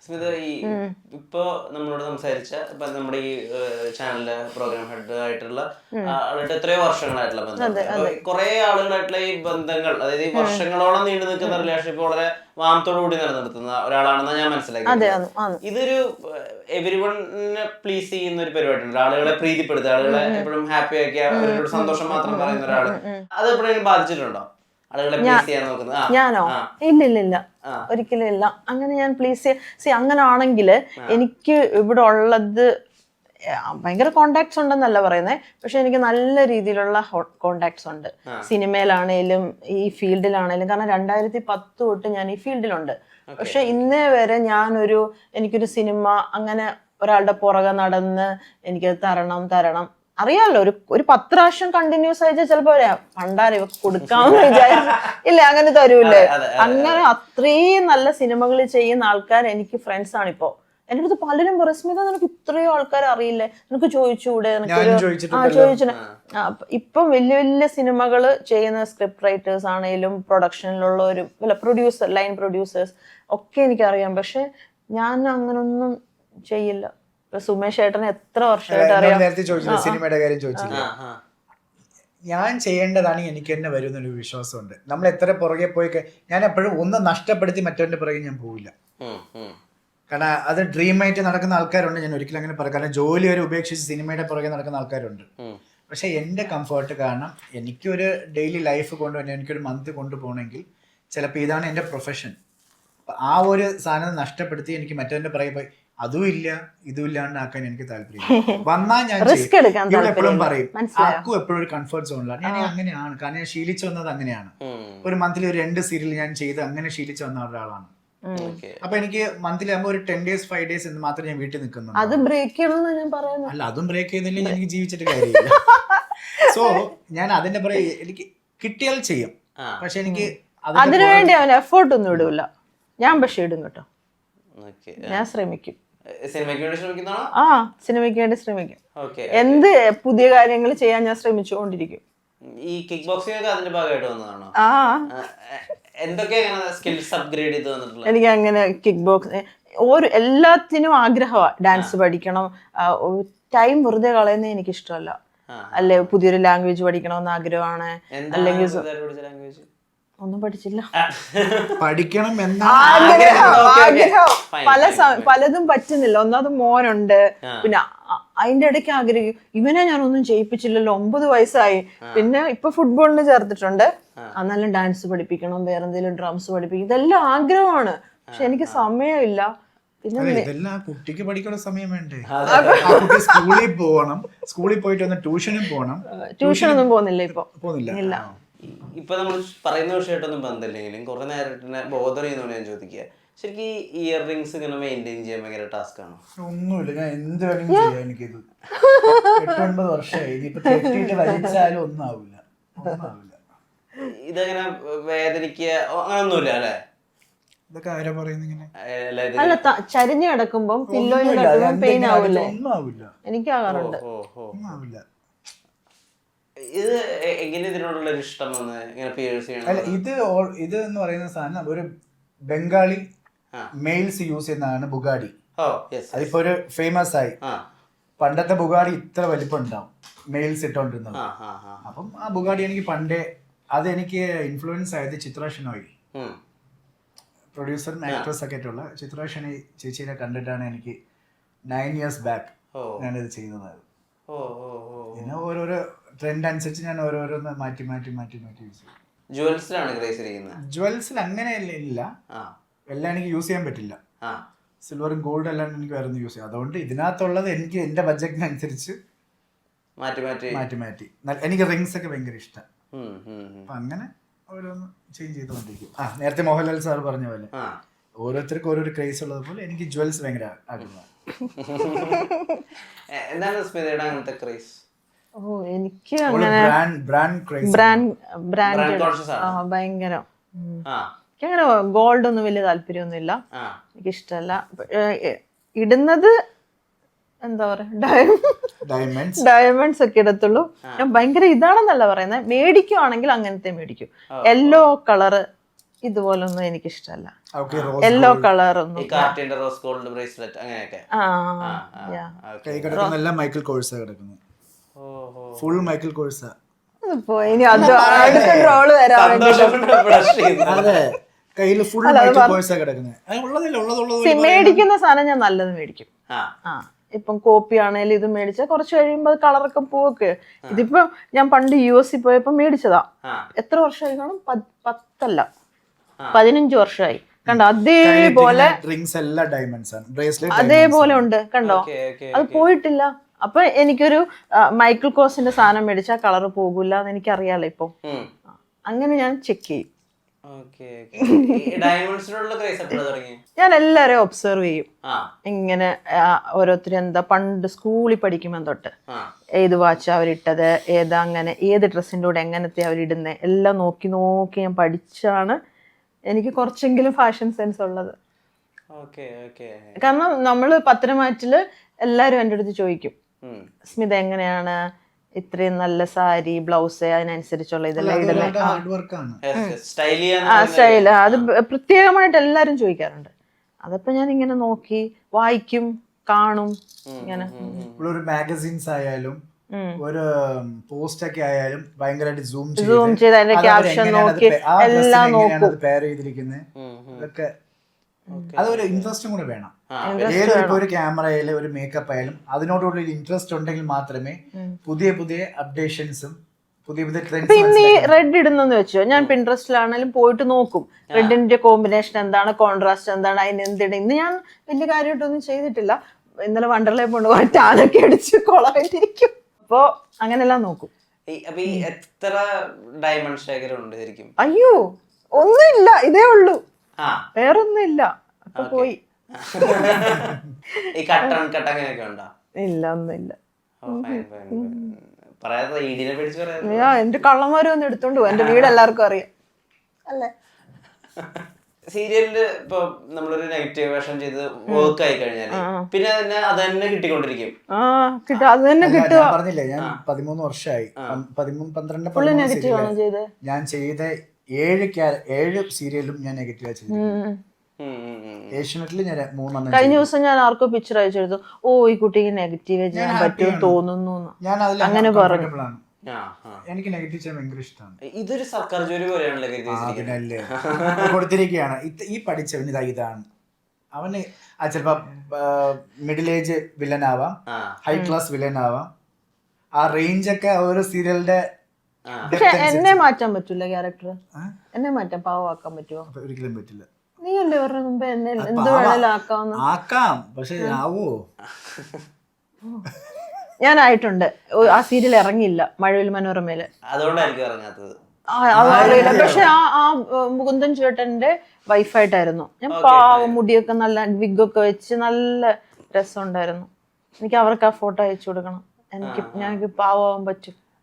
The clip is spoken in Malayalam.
സ്മിത, ഈ ഇപ്പൊ നമ്മളോട് സംസാരിച്ച ഇപ്പൊ നമ്മുടെ ഈ ചാനലിലെ പ്രോഗ്രാം ഹെഡ് ആയിട്ടുള്ള ആളുടെ എത്രയോ വർഷങ്ങളായിട്ടുള്ള ബന്ധം, കുറെ ആളുകളായിട്ടുള്ള ഈ ബന്ധങ്ങൾ, അതായത് ഈ വർഷങ്ങളോളം നീണ്ടു നിൽക്കുന്ന റിലേഷൻഷിപ്പ് വളരെ വാമത്തോടു കൂടി നിലനിർത്തുന്ന ഒരാളാണെന്ന് ഞാൻ മനസ്സിലാക്കിയത്. ഇതൊരു എവരിവണിനെ പ്ലീസ് ചെയ്യുന്ന ഒരു പരിപാടിയുണ്ട്, ആളുകളെ പ്രീതിപ്പെടുത്തുക, ആളുകളെ എപ്പോഴും ഹാപ്പി ആക്കി അവരോട് സന്തോഷം മാത്രം പറയുന്ന ഒരാള്. അത് എപ്പോഴെങ്കിലും ബാധിച്ചിട്ടുണ്ടോ? ഞാനോ? ഇല്ല, ഒരിക്കലും ഇല്ല. അങ്ങനെ ഞാൻ പ്ലീസ് അങ്ങനെ ആണെങ്കിൽ എനിക്ക് ഇവിടെ ഉള്ളത് ഭയങ്കര കോണ്ടാക്ട്സ് ഉണ്ടെന്നല്ല പറയുന്നത്, പക്ഷെ എനിക്ക് നല്ല രീതിയിലുള്ള കോണ്ടാക്ട്സ് ഉണ്ട്. സിനിമയിലാണേലും ഈ ഫീൽഡിലാണേലും. കാരണം 2010 തൊട്ട് ഞാൻ ഈ ഫീൽഡിലുണ്ട്. പക്ഷെ ഇന്നേ വരെ എനിക്കൊരു സിനിമ അങ്ങനെ ഒരാളുടെ പുറകെ നടന്ന് എനിക്കത് തരണം അറിയാമല്ലോ, ഒരു 10 പ്രാവശ്യം കണ്ടിന്യൂസ് അയച്ചാൽ ചിലപ്പോ പണ്ടാരെ കൊടുക്കാമെന്ന് വിചാരിച്ചു ഇല്ല, അങ്ങനെ തരൂല്ലേ. അങ്ങനെ അത്രയും നല്ല സിനിമകൾ ചെയ്യുന്ന ആൾക്കാർ എനിക്ക് ഫ്രണ്ട്സ് ആണിപ്പോ. എൻ്റെ അടുത്ത് പലരും പറയും, സ്മിത നിനക്ക് ഇത്രയും ആൾക്കാരെ അറിയില്ലേ, നിനക്ക് ചോദിച്ചുകൂടെ? ചോദിച്ചു. ഇപ്പം വലിയ വലിയ സിനിമകൾ ചെയ്യുന്ന സ്ക്രിപ്റ്റ് റൈറ്റേഴ്സ് ആണെങ്കിലും പ്രൊഡക്ഷനിലുള്ളവരും പ്രൊഡ്യൂസർ, ലൈൻ പ്രൊഡ്യൂസേഴ്സ് ഒക്കെ എനിക്കറിയാം. പക്ഷെ ഞാൻ അങ്ങനൊന്നും ചെയ്യില്ല. സുമേഷ് ഏട്ടനെ എത്ര വർഷമായിട്ട് അറിയാം. സിനിമയുടെ കാര്യം ചോദിച്ചില്ല, ഞാൻ ചെയ്യേണ്ടതാണ് എനിക്ക് തന്നെ വരുന്നൊരു വിശ്വാസമുണ്ട്. നമ്മൾ എത്ര പുറകെ പോയി ഞാൻ എപ്പോഴും ഒന്ന് നഷ്ടപ്പെടുത്തി മറ്റവന്റെ പുറകെ ഞാൻ പോവില്ല. കാരണം അത് ഡ്രീമായിട്ട് നടക്കുന്ന ആൾക്കാരുണ്ട്, ഞാൻ ഒരിക്കലും അങ്ങനെ പറയാം. കാരണം ജോലി വരെ ഉപേക്ഷിച്ച് സിനിമയുടെ പുറകെ നടക്കുന്ന ആൾക്കാരുണ്ട്. പക്ഷെ എൻ്റെ കംഫർട്ട് കാരണം എനിക്കൊരു ഡെയിലി ലൈഫ് കൊണ്ടുപോകാൻ, എനിക്കൊരു മന്ത് കൊണ്ടുപോകണമെങ്കിൽ ചിലപ്പോൾ ഇതാണ് എൻ്റെ പ്രൊഫഷൻ. ആ ഒരു സാധനം നഷ്ടപ്പെടുത്തി എനിക്ക് മറ്റവന്റെ പുറകെ പോയി അതും ഇല്ല ഇതും ഇല്ലാണ്ടാക്കാൻ എനിക്ക് താല്പര്യം. വന്നാൽ ഞാൻ എപ്പോഴും പറയും, ആർക്കും എപ്പോഴും ഒരു കംഫർട്ട് സോണിലാണ്. ഞാൻ അങ്ങനെയാണ്, കാരണം ഞാൻ ശീലിച്ചു വന്നത് അങ്ങനെയാണ്. ഒരു മന്ത്ലി ഒരു 2 സീരിയൽ ഞാൻ ചെയ്ത് അങ്ങനെ ശീലിച്ചു വന്ന ഒരാളാണ്. അപ്പൊ എനിക്ക് മന്ത്ലി ആകുമ്പോൾ ഒരു 10 days 5 days എന്ന് മാത്രമേ ഞാൻ വീട്ടിൽ നിൽക്കുന്നു. അത് ബ്രേക്ക് ചെയ്യണമെന്ന് ഞാൻ പറയുന്നു. അല്ല, അതും ബ്രേക്ക് ചെയ്തില്ലെങ്കിൽ എനിക്ക് ജീവിച്ചിട്ട് കാര്യമില്ല. സോ ഞാൻ അതിന്റെ പുറകെ എനിക്ക് കിട്ടിയാൽ ചെയ്യും. പക്ഷെ എനിക്ക് അതിനുവേണ്ടി അവൻ എഫേർട്ട് ഒന്നും ഇടൂല. ഞാൻ പക്ഷെ ഇടും കേട്ടോ, ഞാൻ ശ്രമിക്കും. സിനിമയ്ക്ക് വേണ്ടി ശ്രമിക്കും. എന്ത് പുതിയ കാര്യങ്ങൾ ചെയ്യാൻ ഞാൻ ശ്രമിച്ചുകൊണ്ടിരിക്കും. ഈ കിക്ക് ബോക്സിംഗ് ഒക്കെ അതിന്റെ ഭാഗമായിട്ട് വന്നതാണോ? എനിക്ക് അങ്ങനെ കിക്ക് ബോക്സ് എല്ലാത്തിനും ആഗ്രഹമാണ്. ഡാൻസ് പഠിക്കണം, ടൈം വെറുതെ കളയുന്നത് എനിക്ക് ഇഷ്ടമല്ല. അല്ലെ പുതിയൊരു ലാംഗ്വേജ് പഠിക്കണമെന്ന് ആഗ്രഹമാണ്. അല്ലെങ്കിൽ ഒന്നും പഠിച്ചില്ല, പഠിക്കണം പലതും പറ്റുന്നില്ല. ഒന്നാമത് മോനുണ്ട്, പിന്നെ അതിന്റെ ഇടയ്ക്ക് ആഗ്രഹിക്കും ഇവനെ ഞാനൊന്നും ചെയ്യിപ്പിച്ചില്ലല്ലോ, 9 വയസ്സായി. പിന്നെ ഇപ്പൊ ഫുട്ബോളിന് ചേർത്തിട്ടുണ്ട്, എന്നാലും ഡാൻസ് പഠിപ്പിക്കണം, വേറെ എന്തെങ്കിലും ഡ്രംസ് പഠിപ്പിക്കണം, ഇതെല്ലാം ആഗ്രഹമാണ്. പക്ഷെ എനിക്ക് സമയമില്ല. ഇതെല്ലാം കുട്ടിക്ക് പഠിക്കുന്ന സമയം വേണ്ടേ? സ്കൂളിൽ പോകണം, സ്കൂളിൽ പോയിട്ട് ഒന്ന് ട്യൂഷനും പോകണം. ട്യൂഷനൊന്നും പോകുന്നില്ല ഇപ്പൊ. പോകുന്നില്ല. ഇപ്പൊ നമ്മൾ പറയുന്ന വിഷയമായിട്ടൊന്നും ബന്ധമില്ലെങ്കിലും കുറെ നേരത്തെ ബോധർ ചെയ്യുന്നതുകൊണ്ട് ഞാൻ ചോദിക്കുക, ശരിക്കും ഈ ഇയർ റിംഗ്സ് ഇങ്ങനെ മെയിൻറ്റെയിൻ ചെയ്യാൻ ഭയങ്കര ടാസ്ക് ആണോ? ഒന്നുമില്ല, ഞാൻ എന്ത് വേണമെങ്കിലും ചെയ്യാം. എനിക്കിത് 8-9 വർഷമായി, ഇനിയിപ്പോ തെറ്റിയിട്ട് വലിച്ചാലും ഒന്നും ആവില്ല. ഇതെങ്ങനെ വേദനിക്കുക അങ്ങനൊന്നുമില്ല അല്ലേ? ഇതൊക്കെ ആരാ പറയുന്നത് ഇങ്ങനെ? അല്ല, ചരിഞ്ഞു കിടക്കുമ്പോ പില്ലോയിൽ കിടക്കുമ്പോ പെയിൻ ആവില്ലേ? ഒന്നും ആവില്ല, എനിക്കാകാറുണ്ട്. ഒന്നും ആവില്ല. ഇത് എങ്ങനെ ഇതിനോടുള്ള ഇഷ്ടം വന്ന് ഇങ്ങനെ പിയേഴ്സ് ചെയ്യണം? അല്ല, ഇത് എന്ന് പറയുന്ന സാധനം ഒരു ബംഗാളി മെയിൽസ് യൂസ് ചെയ്യുന്നതാണ് ബുഗാഡി. അതിപ്പോ ഒരു ഫേമസ് ആയി. പണ്ടത്തെ ബുഗാഡി ഇത്ര വലിപ്പം ഉണ്ടാവും മെയിൽസ് ഇട്ടോണ്ടിരുന്നത്. അപ്പം ആ ബുഗാഡി എനിക്ക് പണ്ടേ അതെനിക്ക് ഇൻഫ്ലുവൻസ് ആയത് ചിത്ര ഷെനോയ്, പ്രൊഡ്യൂസറും ആക്ട്രസ് ഒക്കെ ആയിട്ടുള്ള ചിത്ര ഷെനോയ് ചേച്ചീനെ കണ്ടിട്ടാണ് എനിക്ക് 9 years ബാക്ക് ഞാനിത് ചെയ്യുന്നത്. പിന്നെ ഓരോരോ ട്രെൻഡ് അനുസരിച്ച് ഞാൻ ഓരോരോന്ന് മാറ്റി യൂസ് ചെയ്യും. ജുവൽസിൽ അങ്ങനെ ഇല്ല, എല്ലാം എനിക്ക് യൂസ് ചെയ്യാൻ പറ്റില്ല. സിൽവറും ഗോൾഡും എല്ലാം എനിക്ക് വേറെ യൂസ് ചെയ്യാം. അതുകൊണ്ട് ഇതിനകത്തുള്ളത് എനിക്ക് എന്റെ ബഡ്ജറ്റിനനുസരിച്ച് മാറ്റി എനിക്ക് റിങ്സ് ഒക്കെ ഭയങ്കര ഇഷ്ടം. അപ്പൊ അങ്ങനെ ഓരോന്ന് ചേഞ്ച് ചെയ്തുകൊണ്ടിരിക്കും. നേരത്തെ മോഹൻലാൽ സാർ പറഞ്ഞ പോലെ ഓരോരുത്തർക്കും ഓരോരോ ക്രേസ് ഉള്ളത് പോലെ എനിക്ക് ജുവൽസ് ഭയങ്കര ആഗ്രഹമാണ്. എന്താണ് സ്മിതയുടെ അങ്ങനത്തെ ക്രേസ്? എനിക്ക് അങ്ങനെ ഭയങ്കര എനിക്കങ്ങനെ ഗോൾഡ് ഒന്നും വലിയ താല്പര്യമൊന്നുമില്ല, എനിക്കിഷ്ടമല്ല. ഇടുന്നത് എന്താ പറയാ, ഡയമണ്ട്സ് ഒക്കെ ഇടത്തുള്ളൂ. ഞാൻ ഭയങ്കര ഇതാണെന്നല്ല പറയുന്നത്, മേടിക്കുവാണെങ്കിൽ അങ്ങനത്തെ മേടിക്കും. യെല്ലോ കളറ് ഇതുപോലൊന്നും എനിക്കിഷ്ടമല്ല. ഓക്കെ, യെല്ലോ കളറൊന്നും. ഈ കാർട്ടിന്റെ റോസ് ഗോൾഡ് ബ്രേസ്ലെറ്റ് അങ്ങനെയൊക്കെ. കൈ കിടക്കുന്നെല്ലാം മൈക്കിൾ കോഴ്സാ കിടക്കുന്നത്. ഫുൾ മൈക്കിൾ കോഴ്സാ. ഇനി അത് അടുത്ത ട്രോള് വരാൻ വേണ്ടി അതെ, കയ്യിൽ ഫുൾ മൈക്കിൾ കോഴ്സാ കിടക്കുന്നത്. മേടിക്കുന്ന സാധനം ഞാൻ നല്ലത് മേടിക്കും. ഇപ്പം കോപ്പി ആണേലും ഇത് മേടിച്ചാൽ കുറച്ച് കഴിയുമ്പോൾ കളറൊക്കെ പോവൊക്കെ. ഇതിപ്പോ ഞാൻ പണ്ട് US പോയപ്പോ മേടിച്ചതാ. എത്ര വർഷമായി കാണും? 15 വർഷമായി. കണ്ടോ, അതേപോലെ അതേപോലെ ഉണ്ട്. കണ്ടോ, അത് പോയിട്ടില്ല. അപ്പൊ എനിക്കൊരു മൈക്കിൾ കോഴ്സിന്റെ സാധനം മേടിച്ചാൽ കളർ പോകൂല എന്ന് എനിക്കറിയാലോ ഇപ്പൊ. അങ്ങനെ ഞാൻ ചെക്ക് ചെയ്യും. ഞാൻ എല്ലാരെയും ഒബ്സർവ് ചെയ്യും. ഇങ്ങനെ ഓരോരുത്തരും എന്താ പണ്ട് സ്കൂളിൽ പഠിക്കുമ്പോൾ തൊട്ട് ഏത് വാച്ച് അവരിട്ടത്, ഏതാ അങ്ങനെ ഏത് ഡ്രസ്സിൻ്റെ കൂടെ എങ്ങനത്തെ അവരിടുന്നത് എല്ലാം നോക്കി നോക്കി ഞാൻ പഠിച്ചാണ് എനിക്ക് കുറച്ചെങ്കിലും ഫാഷൻ സെൻസ് ഉള്ളത്. കാരണം നമ്മള് പത്തനംതിട്ടയില് എല്ലാരും എൻ്റെ അടുത്ത് ചോദിക്കും, സ്മിത എങ്ങനെയാണ് ഇത്രയും നല്ല സാരി ബ്ലൗസ് അതിനനുസരിച്ചുള്ള ഇതെല്ലാം ഇടുന്നത്. സ്റ്റൈല് അത് പ്രത്യേകമായിട്ട് എല്ലാരും ചോദിക്കാറുണ്ട്. അതപ്പോ ഞാൻ ഇങ്ങനെ നോക്കി വായിക്കും, കാണും. ഇങ്ങനെ ഒരു മാഗസീൻസ് ആയാലും ഒരു പോസ്റ്റ് ഒക്കെ ആയാലും ഭയങ്കരമായിട്ട് സൂം ചെയ്ത് അതിന്റെ ക്യാപ്ഷൻ നോക്കി എല്ലാം നോക്കും. പെയർ ചെയ്തിരിക്കുന്നത് അതൊക്കെ അതൊരു ഇൻട്രസ്റ്റും കൂടെ വേണം. ഏതൊരു ഒരു ക്യാമറയില് ഒരു മേക്കപ്പ് ആയാലും അതിനോടുള്ള ഇൻട്രസ്റ്റ് ഉണ്ടെങ്കിൽ മാത്രമേ പുതിയ പുതിയ അപ്ഡേഷൻസും പുതിയ പുതിയ ട്രെൻഡ്സ്. ഇന്ന് ഈ റെഡ് ഇടുന്നെന്ന് വെച്ചോ, ഞാൻ പിൻട്രസ്റ്റിലാണെങ്കിലും പോയിട്ട് നോക്കും റെഡിന്റെ കോമ്പിനേഷൻ എന്താണ്, കോൺട്രാസ്റ്റ് എന്താണ്, അതിന് എന്തിട. ഇന്ന് ഞാൻ വലിയ കാര്യമായിട്ടൊന്നും ചെയ്തിട്ടില്ല. ഇന്നലെ വണ്ടർലേ കൊണ്ട് ടാനൊക്കെ അടിച്ച് കൊളായിട്ടിരിക്കും. അപ്പോ അങ്ങനെല്ലാം നോക്കും. എത്ര ഡയമണ്ട് ശേഖരം ഉണ്ട് ശരിക്കും? അയ്യോ ഒന്നുമില്ല, ഇതേ ഉള്ളൂ, വേറൊന്നും ഇല്ല. അപ്പൊ പോയി. ഇല്ല, ഒന്നുമില്ല. എന്റെ കള്ളന്മാരും ഒന്നും എടുത്തോണ്ട് പോകും. എന്റെ വീട് എല്ലാവർക്കും അറിയാം അല്ലേ. സീരിയലില് ഇപ്പൊ നമ്മളൊരു നെഗറ്റീവ് വേഷം ചെയ്ത് വർക്ക് ആയി കഴിഞ്ഞാൽ പിന്നെ അത് തന്നെ കിട്ടിക്കൊണ്ടിരിക്കും. അത് തന്നെ കിട്ടുക. പറഞ്ഞില്ലേ, ഞാൻ 13 വർഷമായി, 12 ഞാൻ ചെയ്ത 7 സീരിയലും ഞാൻ നെഗറ്റീവാ ചെയ്തത്. ഏഷ്യനെറ്റിൽ ഞാൻ 3 കഴിഞ്ഞ ദിവസം ഞാൻ ആർക്കോ പിക്ചർ അയച്ചെടുത്തു, ഓ ഈ കുട്ടിക്ക് നെഗറ്റീവ് ചെയ്യാൻ പറ്റുമെന്ന് തോന്നുന്നു. ഞാൻ അങ്ങനെ പറഞ്ഞു. എനിക്ക് നെഗറ്റീവ് ചെയ്യാൻ ഭയങ്കര ഇഷ്ടമാണ്. ഇതൊരു സർക്കാർ ജോലി പോലെയാണല്ലേ കൊടുത്തിരിക്കുകയാണ്. ഈ പഠിച്ചവന് ഇതാണ് അവന്. ചിലപ്പോ മിഡിൽ ഏജ് വില്ലൻ ആവാം, ഹൈ ക്ലാസ് വില്ലൻ ആവാം. ആ റേഞ്ച് ഒക്കെ ഓരോ സീരിയലിന്റെ. പക്ഷെ എന്നെ മാറ്റാൻ പറ്റൂല ക്യാരക്ടർ. എന്നെ മാറ്റാൻ പാവമാക്കാൻ പറ്റുമോ? ഒരിക്കലും പറ്റില്ല. നീ അല്ലേ പറഞ്ഞ മുമ്പ് എന്നെ എന്ത് വേണേലും ആക്കാം, പക്ഷെ ആവോ? ഞാനായിട്ടുണ്ട്. ആ സീരിയൽ ഇറങ്ങിയില്ല മഴവിൽ മനോരമയില്, അതുകൊണ്ടായിരിക്കും ഇറങ്ങാത്തത്. അറിയില്ല. പക്ഷെ ആ മുകുന്ദൻ ചേട്ടന്റെ വൈഫായിട്ടായിരുന്നു ഞാൻ. പാവം, മുടിയൊക്കെ നല്ല വിഗൊക്കെ വെച്ച് നല്ല രസമുണ്ടായിരുന്നു. എനിക്ക് അവർക്ക് ആ ഫോട്ടോ അയച്ചു കൊടുക്കണം. ഞങ്ങൾക്ക് പാവമാവാൻ പറ്റും.